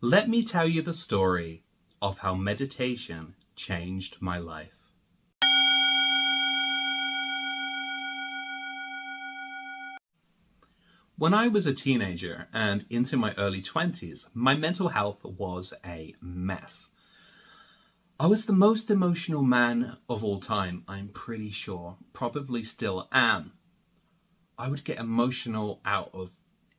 Let me tell you the story of how meditation changed my life. When I was a teenager and into my early 20s, my mental health was a mess. I was the most emotional man of all time, I'm pretty sure. Probably still am. I would get emotional out of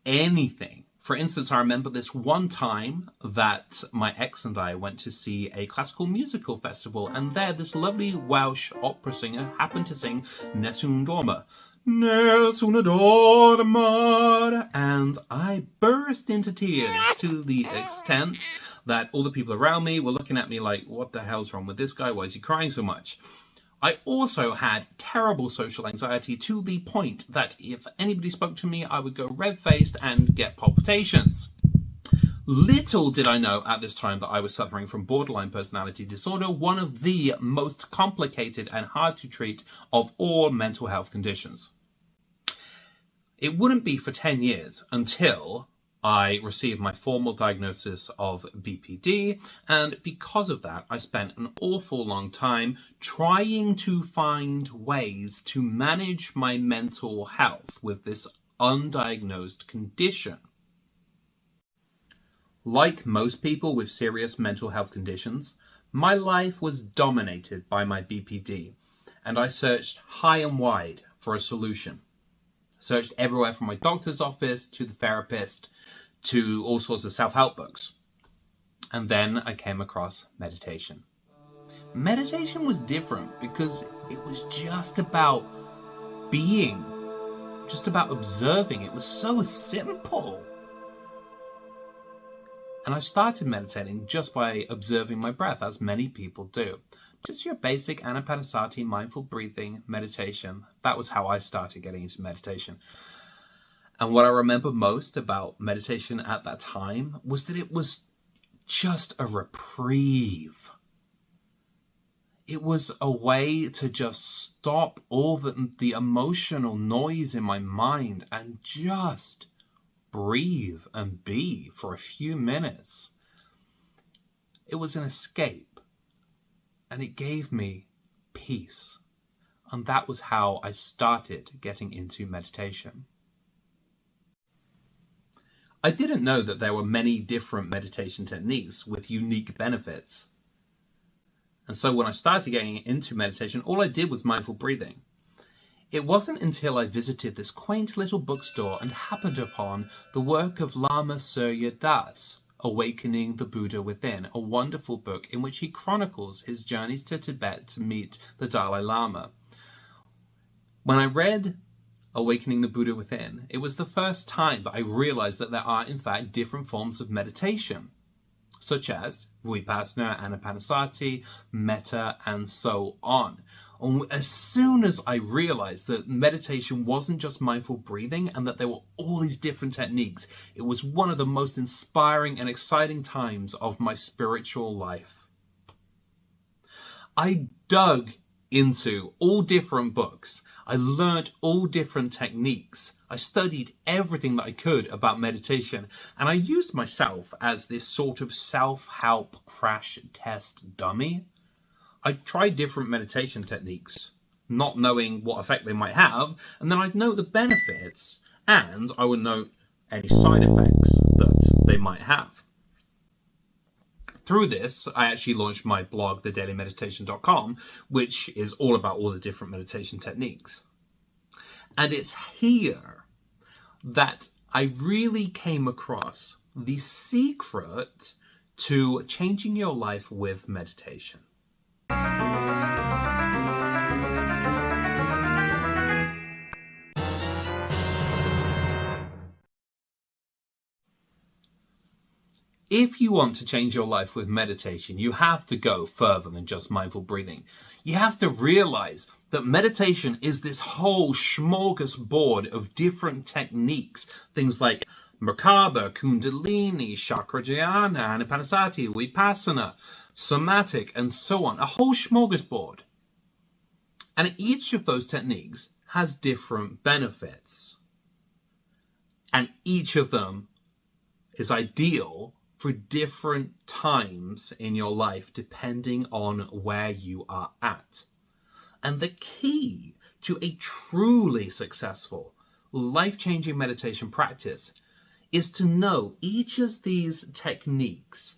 anything. For instance, I remember this one time that my ex and I went to see a classical musical festival, and there this lovely Welsh opera singer happened to sing Nessun Dorma. Nessun Dorma, and I burst into tears to the extent that all the people around me were looking at me like, what the hell's wrong with this guy? Why is he crying so much? I also had terrible social anxiety to the point that if anybody spoke to me, I would go red-faced and get palpitations. Little did I know at this time that I was suffering from borderline personality disorder, one of the most complicated and hard to treat of all mental health conditions. It wouldn't be for 10 years until I received my formal diagnosis of BPD, and because of that, I spent an awful long time trying to find ways to manage my mental health with this undiagnosed condition. Like most people with serious mental health conditions, my life was dominated by my BPD, and I searched high and wide for a solution. Searched everywhere from my doctor's office to the therapist to all sorts of self-help books. And then I came across meditation. Meditation was different because it was just about being, just about observing. It was so simple. And I started meditating just by observing my breath, as many people do. Just your basic anapanasati, mindful breathing meditation. That was how I started getting into meditation. And what I remember most about meditation at that time was that it was just a reprieve. It was a way to just stop all the emotional noise in my mind and just breathe and be for a few minutes. It was an escape, and it gave me peace. And that was how I started getting into meditation. I didn't know that there were many different meditation techniques with unique benefits. And so when I started getting into meditation, all I did was mindful breathing. It wasn't until I visited this quaint little bookstore and happened upon the work of Lama Surya Das, Awakening the Buddha Within, a wonderful book in which he chronicles his journeys to Tibet to meet the Dalai Lama. When I read Awakening the Buddha Within, it was the first time that I realized that there are in fact different forms of meditation, such as Vipassana, Anapanasati, Metta, and so on. And as soon as I realized that meditation wasn't just mindful breathing and that there were all these different techniques, it was one of the most inspiring and exciting times of my spiritual life. I dug into all different books. I learned all different techniques. I studied everything that I could about meditation, and I used myself as this sort of self-help crash test dummy. I tried different meditation techniques, not knowing what effect they might have, and then I'd note the benefits, and I would note any side effects that they might have. Through this, I actually launched my blog, thedailymeditation.com, which is all about all the different meditation techniques. And it's here that I really came across the secret to changing your life with meditation. If you want to change your life with meditation, you have to go further than just mindful breathing. You have to realize that meditation is this whole smorgasbord of different techniques. Things like Merkaba, Kundalini, Chakra Dhyana, Anapanasati, Vipassana, Somatic, and so on. A whole smorgasbord. And each of those techniques has different benefits. And each of them is ideal for different times in your life depending on where you are at. And the key to a truly successful, life-changing meditation practice is to know each of these techniques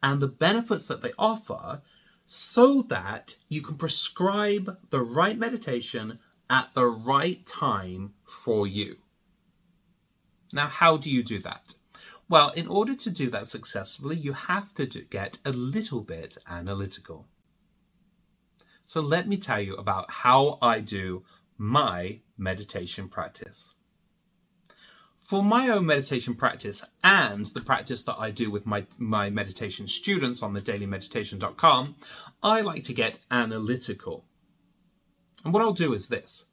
and the benefits that they offer so that you can prescribe the right meditation at the right time for you. Now, how do you do that? Well, in order to do that successfully, you have to get a little bit analytical. So let me tell you about how I do my meditation practice. For my own meditation practice and the practice that I do with my meditation students on thedailymeditation.com, I like to get analytical. And what I'll do is this.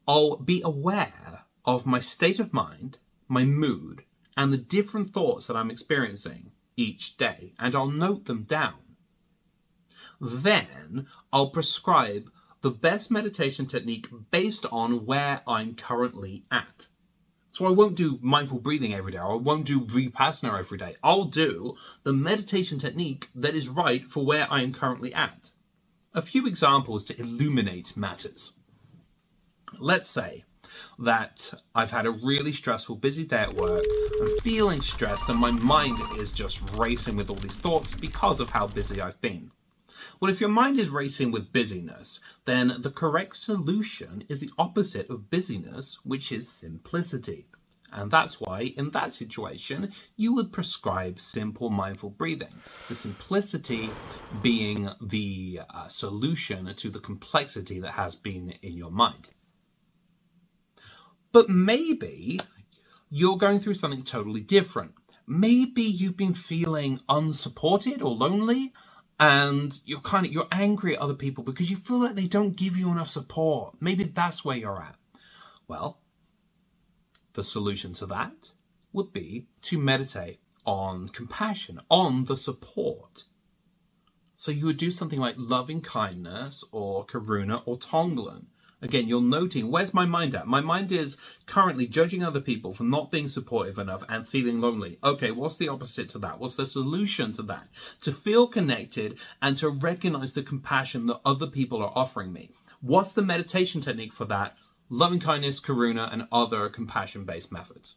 I'll be aware of my state of mind, my mood, and the different thoughts that I'm experiencing each day, and I'll note them down. Then I'll prescribe the best meditation technique based on where I'm currently at. So I won't do mindful breathing every day, or I won't do Vipassana every day. I'll do the meditation technique that is right for where I am currently at. A few examples to illuminate matters. Let's say that I've had a really stressful, busy day at work. I'm feeling stressed and my mind is just racing with all these thoughts because of how busy I've been. Well, if your mind is racing with busyness, then the correct solution is the opposite of busyness, which is simplicity. And that's why, in that situation, you would prescribe simple mindful breathing. The simplicity being the solution to the complexity that has been in your mind. But maybe you're going through something totally different. Maybe you've been feeling unsupported or lonely, and you're angry at other people because you feel like they don't give you enough support. Maybe that's where you're at. Well, the solution to that would be to meditate on compassion, on the support. So you would do something like loving kindness or karuna or tonglen. Again, you're noting, where's my mind at? My mind is currently judging other people for not being supportive enough and feeling lonely. Okay, what's the opposite to that? What's the solution to that? To feel connected and to recognize the compassion that other people are offering me. What's the meditation technique for that? Loving kindness, karuna, and other compassion-based methods.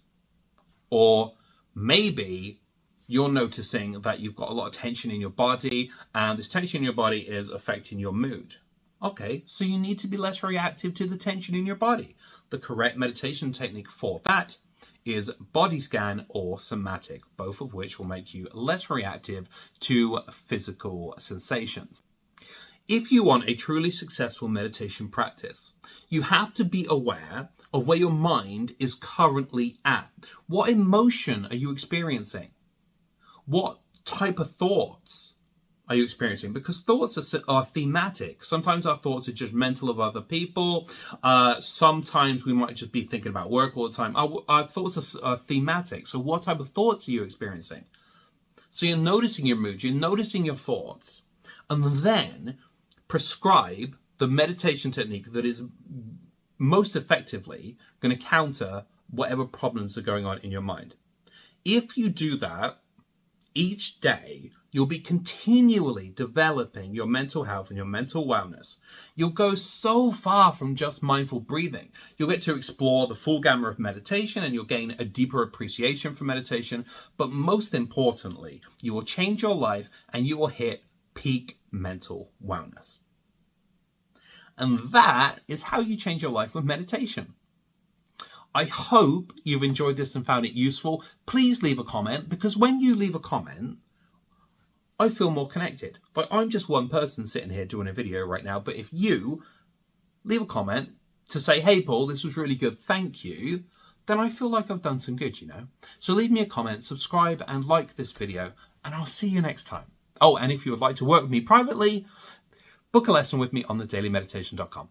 Or maybe you're noticing that you've got a lot of tension in your body, and this tension in your body is affecting your mood. Okay, so you need to be less reactive to the tension in your body. The correct meditation technique for that is body scan or somatic, both of which will make you less reactive to physical sensations. If you want a truly successful meditation practice, you have to be aware of where your mind is currently at. What emotion are you experiencing? What type of thoughts are you experiencing? Because thoughts are thematic. Sometimes our thoughts are judgmental of other people. Sometimes we might just be thinking about work all the time. Our thoughts are thematic. So what type of thoughts are you experiencing? So you're noticing your mood, you're noticing your thoughts, and then prescribe the meditation technique that is most effectively going to counter whatever problems are going on in your mind. If you do that, each day, you'll be continually developing your mental health and your mental wellness. You'll go so far from just mindful breathing. You'll get to explore the full gamut of meditation and you'll gain a deeper appreciation for meditation. But most importantly, you will change your life and you will hit peak mental wellness. And that is how you change your life with meditation. I hope you've enjoyed this and found it useful. Please leave a comment, because when you leave a comment, I feel more connected. Like, I'm just one person sitting here doing a video right now, but if you leave a comment to say, hey Paul, this was really good, thank you, then I feel like I've done some good, you know. So leave me a comment, subscribe and like this video, and I'll see you next time. Oh, and if you would like to work with me privately, book a lesson with me on thedailymeditation.com.